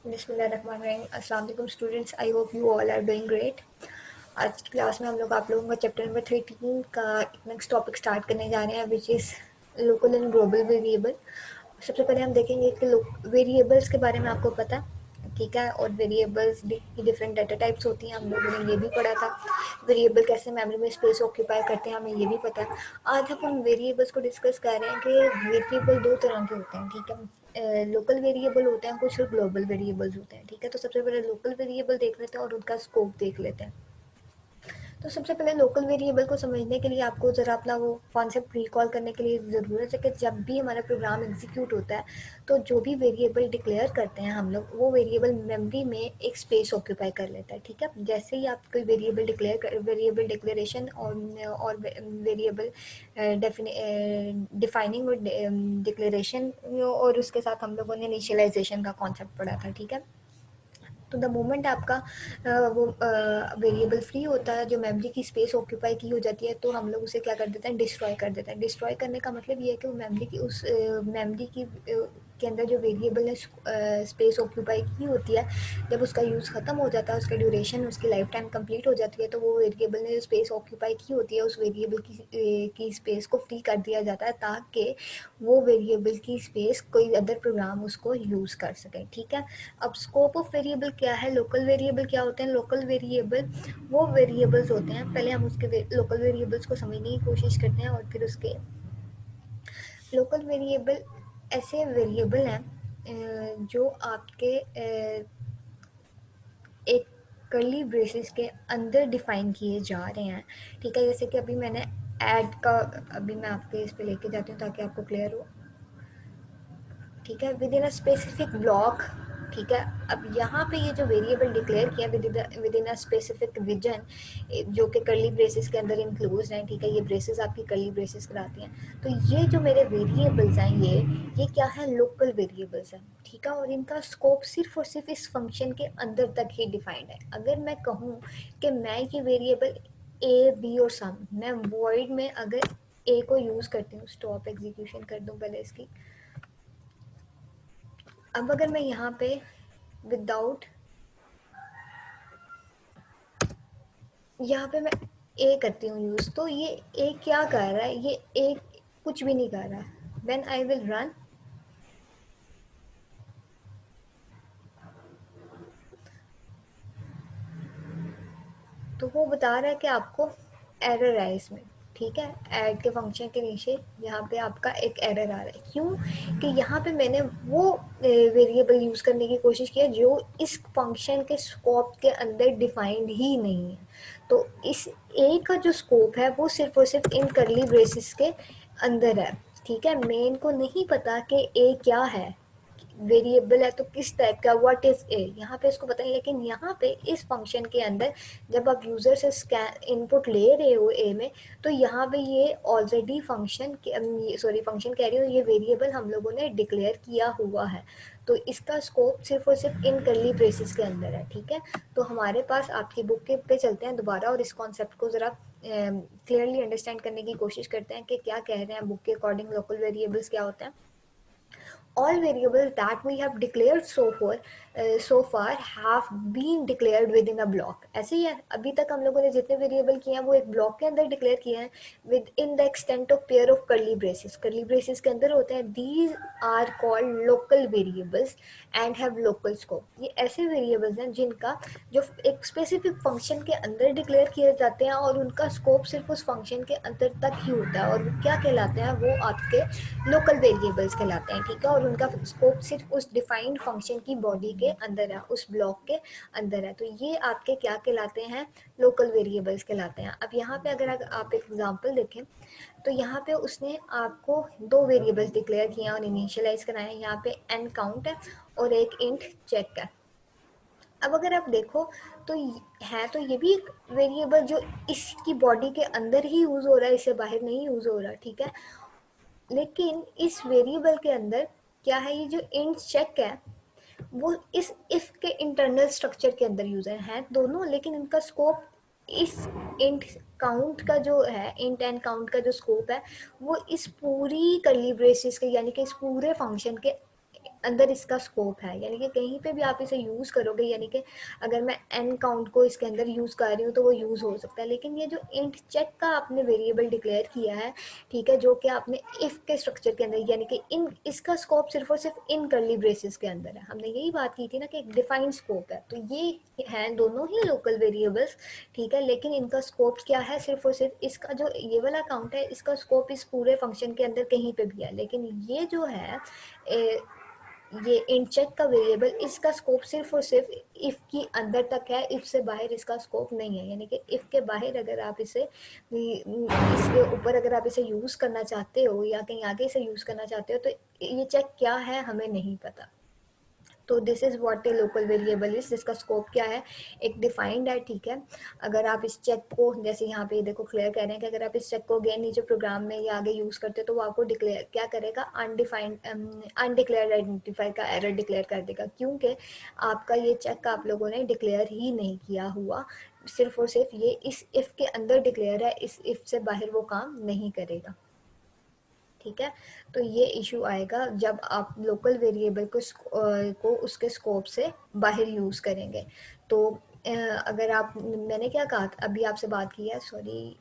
बिस्मिल्लाहिर्रहमानिर्रहीम। अस्सलाम वालेकुम students, I hope you all are doing great. आज की क्लास में हम लोग आप लोगों का चैप्टर नंबर 13 का नेक्स्ट टॉपिक स्टार्ट करने जा रहे हैं, which is local and global variable. सबसे पहले हम देखेंगे कि वेरिएबल्स के बारे में आपको पता है, ठीक है, और वेरिएबल्स की डिफरेंट डाटा टाइप्स होती हैं, हम लोगों ने ये भी पढ़ा था। वेरिएबल कैसे मेमोरी में स्पेस ऑक्यूपाई करते हैं, हमें ये भी पता है। आज हम उन वेरिएबल्स को डिस्कस कर रहे हैं कि वेरिएबल दो तरह के होते हैं, ठीक है। लोकल वेरिएबल होते हैं कुछ और ग्लोबल वेरिएबल्स होते हैं, ठीक है। तो सबसे पहले लोकल वेरिएबल देख लेते हैं और उनका स्कोप देख लेते हैं। तो सबसे पहले लोकल वेरिएबल को समझने के लिए आपको ज़रा अपना वो कॉन्सेप्ट रिकॉल करने के लिए ज़रूरत है कि जब भी हमारा प्रोग्राम एग्जीक्यूट होता है तो जो भी वेरिएबल डिक्लेयर करते हैं हम लोग, वो वेरिएबल मेमोरी में एक स्पेस ऑक्यूपाई कर लेता है, ठीक है। जैसे ही आप कोई वेरिएबल डिक्लेरेशन और वेरिएबल डिफाइनिंग और डिक्लेरेशन और उसके साथ हम लोगों ने इनिशियलाइजेशन का कॉन्सेप्ट पढ़ा था, ठीक है। तो द मोमेंट आपका वो वेरिएबल फ्री होता है, जो मेमोरी की स्पेस ऑक्यूपाई की हो जाती है, तो हम लोग उसे क्या कर देते हैं, डिस्ट्रॉय कर देते हैं। डिस्ट्रॉय करने का मतलब ये है कि वो मेमोरी की मेमोरी की के अंदर जो वेरिएबल ने स्पेस ऑक्यूपाई की होती है, जब उसका यूज़ ख़त्म हो जाता है, उसका ड्यूरेशन, उसकी लाइफ टाइम कंप्लीट हो जाती है, तो वो वेरिएबल ने जो स्पेस ऑक्यूपाई की होती है, उस वेरिएबल की स्पेस को फ्री कर दिया जाता है, ताकि वो वेरिएबल की स्पेस कोई अदर प्रोग्राम उसको यूज़ कर सके, ठीक है। अब स्कोप ऑफ वेरिएबल क्या है, लोकल वेरिएबल क्या होते हैं। लोकल वेरिएबल वो वेरिएबल्स होते हैं, पहले हम उसके लोकल वेरिएबल्स को समझने की कोशिश करते हैं और फिर उसके लोकल वेरिएबल ऐसे वेरिएबल हैं जो आपके एक कर्ली ब्रेसेस के अंदर डिफाइन किए जा रहे हैं, ठीक है। जैसे कि अभी मैंने ऐड का, अभी मैं आपके इस पे लेके जाती हूँ ताकि आपको क्लियर हो, ठीक है। Within a specific block, ठीक है। अब यहाँ पे ये जो वेरिएबल डिक्लेयर किया within a specific region, जो कि कर्ली ब्रेसेस के अंदर इंक्लूड हैं, ठीक है। ये ब्रेसेस आपकी कर्ली ब्रेसेस कराती हैं। तो ये जो मेरे वेरिएबल्स हैं, ये क्या है, लोकल वेरिएबल्स हैं, ठीक है। और इनका स्कोप सिर्फ और सिर्फ इस फंक्शन के अंदर तक ही डिफाइंड है। अगर मैं कहूँ कि मैं ये वेरिएबल ए बी और सम, मैं वॉइड में अगर ए को यूज़ करती हूँ, स्टॉप एग्जीक्यूशन कर दूँ पहले इसकी। अब अगर मैं यहाँ पे विदाउट, यहाँ पे मैं ए करती हूँ यूज़, तो ये ए क्या कर रहा है, ये ए कुछ भी नहीं कर रहा है। व्हेन आई विल रन, तो वो बता रहा है कि आपको एरर है इसमें, ठीक है। ऐड के फंक्शन के नीचे यहाँ पे आपका एक एरर आ रहा है, क्यों कि यहाँ पे मैंने वो वेरिएबल यूज़ करने की कोशिश की है जो इस फंक्शन के स्कोप के अंदर डिफाइंड ही नहीं है। तो इस ए का जो स्कोप है वो सिर्फ और सिर्फ इन करली ब्रेसिस के अंदर है, ठीक है। मेन को नहीं पता कि ए क्या है, वेरिएबल है तो किस टाइप का, व्हाट इज ए, यहाँ पे इसको पता नहीं। लेकिन यहाँ पे इस फंक्शन के अंदर जब आप यूजर से स्कैन इनपुट ले रहे हो ए में, तो यहाँ पे ये ऑलरेडी फंक्शन कह रही हो, ये वेरिएबल हम लोगों ने डिक्लेयर किया हुआ है। तो इसका स्कोप सिर्फ और सिर्फ इन कर्ली ब्रेसेस के अंदर है, ठीक है। तो हमारे पास आपकी बुक के पे चलते हैं दोबारा और इस कॉन्सेप्ट को ज़रा क्लियरली अंडरस्टैंड करने की कोशिश करते हैं कि क्या कह रहे हैं बुक के अकॉर्डिंग लोकल वेरिएबल्स क्या होते हैं। All variables that we have declared so far have been declared within a block। ऐसे ही है, अभी तक हम लोगों ने जितने वेरिएबल किए हैं वो एक ब्लॉक के अंदर डिक्लेयर किए हैं within the extent of pair of curly braces. Curly braces के अंदर होते हैं, these are called local variables and have local scope. ये ऐसे वेरिएबल्स हैं जिनका जो एक स्पेसिफिक फंक्शन के अंदर डिक्लेयर किए जाते हैं और उनका स्कोप सिर्फ उस फंक्शन के अंदर तक ही होता है, और वो क्या कहलाते हैं, वो आपके लोकल वेरिएबल्स कहलाते हैं, ठीक है। और उनका स्कोप सिर्फ उस डिफाइंड फंक्शन की बॉडी के अंदर है, उस ब्लॉक के अंदर है। तो ये आपके क्या कहलाते हैं, लोकल वेरिएबल्स कहलाते हैं। अब यहाँ पे अगर आप एक एग्जांपल देखें, तो यहाँ पे उसने आपको दो वेरिएबल्स डिक्लेयर किए हैं और इनिशियलाइज कराए हैं। यहाँ पे एन काउंट है और एक इंट चेक है। अब अगर आप देखो तो है तो ये भी एक वेरिएबल जो इसकी बॉडी के अंदर ही यूज हो रहा है, इससे बाहर नहीं यूज हो रहा, ठीक है। लेकिन इस वेरिएबल के अंदर क्या है, ये जो इंट चेक है वो इस इफ के इंटरनल स्ट्रक्चर के अंदर यूजर हैं दोनों, लेकिन इनका स्कोप इस इंट काउंट का जो है, इंट एंड काउंट का जो स्कोप है, वो इस पूरी कर्ली ब्रेसेस के, यानी कि इस पूरे फंक्शन के अंदर इसका स्कोप है, यानी कि कहीं पे भी आप इसे यूज़ करोगे, यानी कि अगर मैं n काउंट को इसके अंदर यूज़ कर रही हूँ तो वो यूज़ हो सकता है। लेकिन ये जो इंट चेक का आपने वेरिएबल डिक्लेयर किया है, ठीक है, जो कि आपने इफ़ के स्ट्रक्चर के अंदर, यानी कि इन इसका स्कोप सिर्फ और सिर्फ इन कर्ली ब्रेसेस के अंदर है। हमने यही बात की थी ना कि एक डिफाइंड स्कोप है, तो ये हैं दोनों ही लोकल वेरिएबल्स, ठीक है, लेकिन इनका स्कोप क्या है, सिर्फ और सिर्फ इसका जो ये वाला अकाउंट है इसका स्कोप इस पूरे फंक्शन के अंदर कहीं पे भी है। लेकिन ये जो है ये इंट चेक का वेरिएबल, इसका स्कोप सिर्फ और सिर्फ इफ़ की अंदर तक है, इफ़ से बाहर इसका स्कोप नहीं है। यानी कि इफ़ के बाहर अगर आप इसे इसके ऊपर अगर आप इसे यूज़ करना चाहते हो या कहीं आगे इसे यूज़ करना चाहते हो तो ये चेक क्या है हमें नहीं पता। तो this is what A local variable is, जिसका स्कोप क्या है, एक डिफाइंड है, ठीक है। अगर आप इस चेक को, जैसे यहाँ पे देखो क्लियर कह रहे हैं कि अगर आप इस चेक को अगेन नीचे प्रोग्राम में या आगे यूज़ करते हो तो वो आपको डिक्लेयर क्या करेगा, अनडिफाइंड अनडिक्लेयर्ड आइडेंटिफायर का एरर डिक्लेयर कर देगा, क्योंकि आपका ये चेक आप लोगों ने डिक्लेयर ही नहीं किया हुआ, सिर्फ और सिर्फ ये इस इफ़ के अंदर डिक्लेयर है, इस इफ़ से बाहर वो काम नहीं करेगा, ठीक है। तो ये इशू आएगा जब आप लोकल वेरिएबल को उसके स्कोप से बाहर यूज़ करेंगे। तो अगर आप, मैंने क्या कहा अभी आपसे बात की है, सॉरी,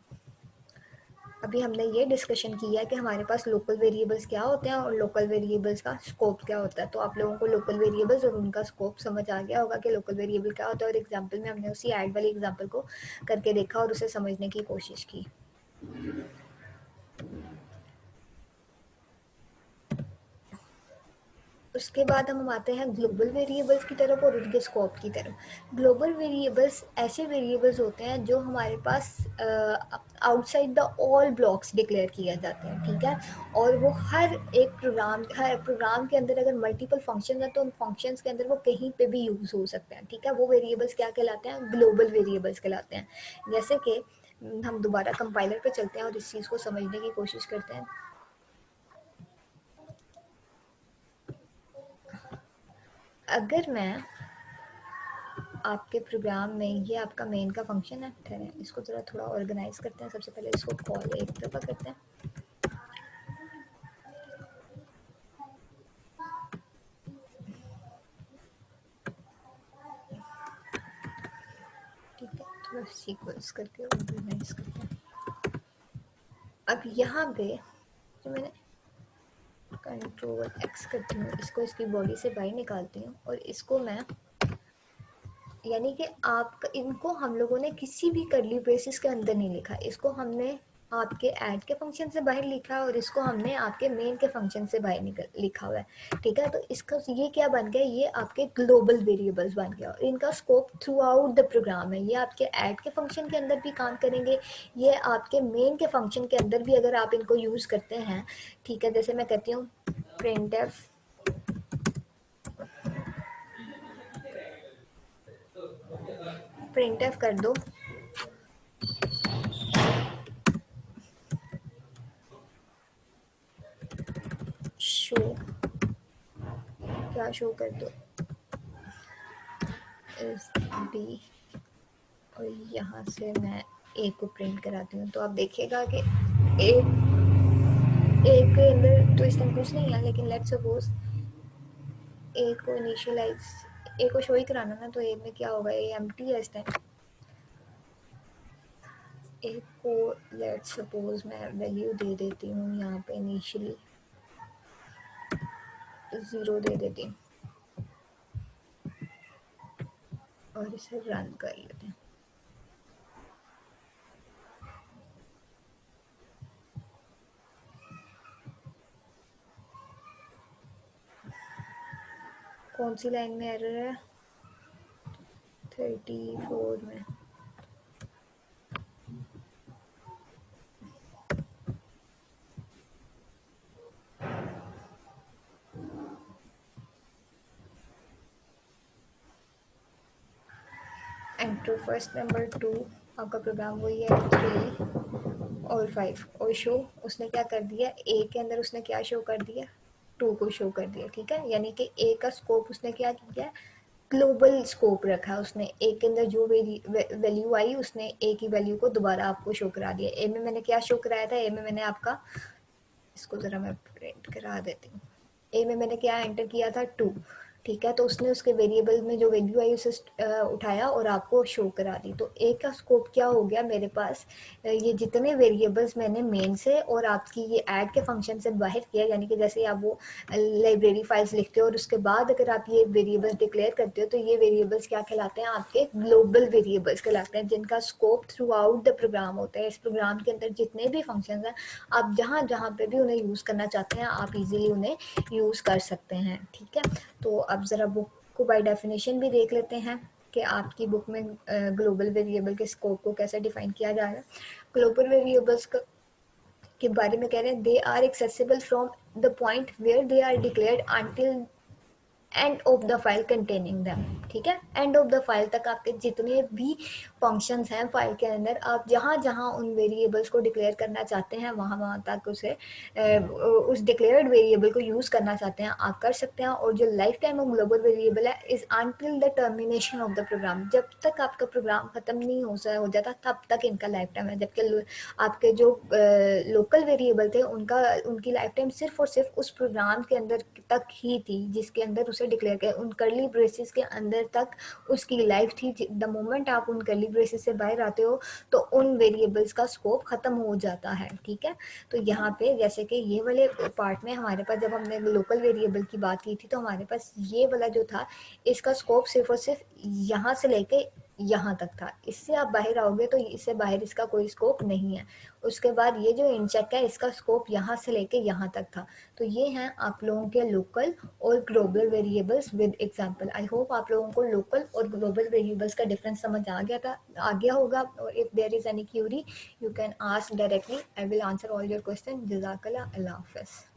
अभी हमने ये डिस्कशन किया है कि हमारे पास लोकल वेरिएबल्स क्या होते हैं और लोकल वेरिएबल्स का स्कोप क्या होता है। तो आप लोगों को लोकल वेरिएबल्स और उनका स्कोप समझ आ गया होगा कि लोकल वेरिएबल क्या होता है, और एग्जाम्पल में हमने उसी ऐड वाले एग्जाम्पल को करके देखा और उसे समझने की कोशिश की। उसके बाद हम आते हैं ग्लोबल वेरिएबल्स की तरफ और उनके स्कोप की तरफ। ग्लोबल वेरिएबल्स ऐसे वेरिएबल्स होते हैं जो हमारे पास outside the all blocks declare किए जाते हैं, ठीक है, और वो हर प्रोग्राम के अंदर अगर मल्टीपल फंक्शन है तो उन फंक्शंस के अंदर वो कहीं पे भी यूज़ हो सकते हैं, ठीक है। वो वेरिएबल्स क्या कहलाते हैं, ग्लोबल वेरिएबल्स कहलाते हैं। जैसे कि हम दोबारा कंपाइलर पे चलते हैं और इस चीज़ को समझने की कोशिश करते हैं। अगर मैं आपके प्रोग्राम में, ये आपका मेन का फंक्शन है, ठहरे इसको ज़रा थोड़ा ऑर्गेनाइज करते हैं। सबसे पहले इसको कॉल एक दफ़ा करते हैं, ठीक है, थोड़ा सीक्वेंस करके ऑर्गेनाइज करते हैं। अब यहाँ पे जो मैंने कंट्रोल एक्स करती हूँ, इसको इसकी बॉडी से बाहर निकालती हूँ और इसको मैं, यानी कि आप इनको हम लोगों ने किसी भी कर्ली ब्रेसेस के अंदर नहीं लिखा, इसको हमने आपके ऐड के फंक्शन से बाहर लिखा है और इसको हमने आपके मेन के फंक्शन से बाहर लिखा हुआ है, ठीक है। तो इसका ये क्या बन गया, ये आपके ग्लोबल वेरिएबल्स बन गया और इनका scope throughout the program है। ये आपके ऐड के फंक्शन के अंदर भी काम करेंगे, ये आपके मेन के फंक्शन के अंदर भी अगर आप इनको यूज़ करते हैं, ठीक है। जैसे मैं कहती हूँ printf printf कर दो शो, क्या शो कर दो, इस बी, और यहाँ से मैं ए को प्रिंट कराती हूँ। तो आप देखिएगा कि ए के अंदर तो इस टाइम कुछ नहीं है, लेकिन लेट्स सपोज ए को इनिशियलाइज, ए को शो ही कराना ना, तो ए में क्या होगा, ए एम्प्टी है इस टाइम। ए को लेट्स सपोज मैं वैल्यू दे देती हूँ यहाँ पे इनिशियली 0 दे देती हूँ और इसे रन कर लेते हैं। कौन सी लाइन में एरर है, 34 में। एंटर फर्स्ट नंबर 2, आपका प्रोग्राम वही है 3 और 5, और शो उसने क्या कर दिया, ए के अंदर उसने क्या शो कर दिया, 2 को शो कर दिया, ठीक है। यानी कि ए का स्कोप उसने क्या किया, ग्लोबल स्कोप रखा उसने। ए के अंदर जो वैल्यू आई उसने ए की वैल्यू को दोबारा आपको शो करा दिया। ए में मैंने क्या शो कराया था, ए में मैंने आपका, इसको ज़रा मैं प्रिंट करा देती हूँ, ए में मैंने क्या एंटर किया था 2, ठीक है, तो उसने उसके वेरिएबल में जो वैल्यू आई उसे उठाया और आपको शो करा दी। तो ए का स्कोप क्या हो गया मेरे पास, ये जितने वेरिएबल्स मैंने मेन से और आपकी ये ऐड के फंक्शन से बाहर किया, यानी कि जैसे आप वो लाइब्रेरी फाइल्स लिखते हो और उसके बाद अगर आप ये वेरिएबल्स डिक्लेयर करते हो, तो ये वेरिएबल्स क्या कहलाते हैं, आपके ग्लोबल वेरिएबल्स कहलाते हैं, जिनका scope throughout the program होता है। इस प्रोग्राम के अंदर जितने भी फंक्शन हैं, आप जहाँ जहाँ पे भी उन्हें यूज़ करना चाहते हैं, आप इजीली उन्हें यूज़ कर सकते हैं, ठीक है। तो अब ज़रा बुक को बाय डेफिनेशन भी देख लेते हैं कि आपकी बुक में ग्लोबल वेरिएबल के स्कोप को कैसे डिफाइन किया जा रहा है। ग्लोबल वेरिएबल्स के बारे में कह रहे हैं, they are accessible from the point where they are declared until end of the file containing them, ठीक है। एंड ऑफ द फाइल तक आपके जितने भी फंक्शंस हैं फाइल के अंदर, आप जहाँ जहाँ उन वेरिएबल्स को डिक्लेयर करना चाहते हैं, वहाँ वहाँ तक उसे उस डिक्लेयर्ड वेरिएबल को यूज़ करना चाहते हैं, आप कर सकते हैं। और जो life time of global variable है is until the termination of the program, जब तक आपका प्रोग्राम ख़त्म नहीं हो जाता तब तक इनका लाइफ टाइम है। जबकि आपके जो लोकल वेरिएबल थे उनकी लाइफ टाइम सिर्फ और सिर्फ उस प्रोग्राम के अंदर तक ही थी जिसके अंदर उसे डिक्लेयर किया, उन कर्ली ब्रेसेस के अंदर तक उसकी लाइफ थी। द मोमेंट आप उन कर्ली ब्रेसेस से बाहर आते हो तो उन वेरिएबल्स का स्कोप खत्म हो जाता है, ठीक है। तो यहाँ पे जैसे कि ये वाले पार्ट में हमारे पास जब हमने लोकल वेरिएबल की बात की थी, तो हमारे पास ये वाला जो था इसका स्कोप सिर्फ और सिर्फ यहाँ से लेके यहाँ तक था। इससे आप बाहर आओगे तो इससे बाहर इसका कोई स्कोप नहीं है। उसके बाद ये जो इनचेक है इसका स्कोप यहाँ से लेके यहाँ तक था। तो ये हैं आप लोगों के लोकल और global variables with example. I hope आप लोगों को लोकल और ग्लोबल वेरिएबल्स का डिफरेंस समझ आ गया होगा। If there is any query you can ask directly, I will answer all your question. जज़ाकल्लाह, अल्लाह हाफ़िज़।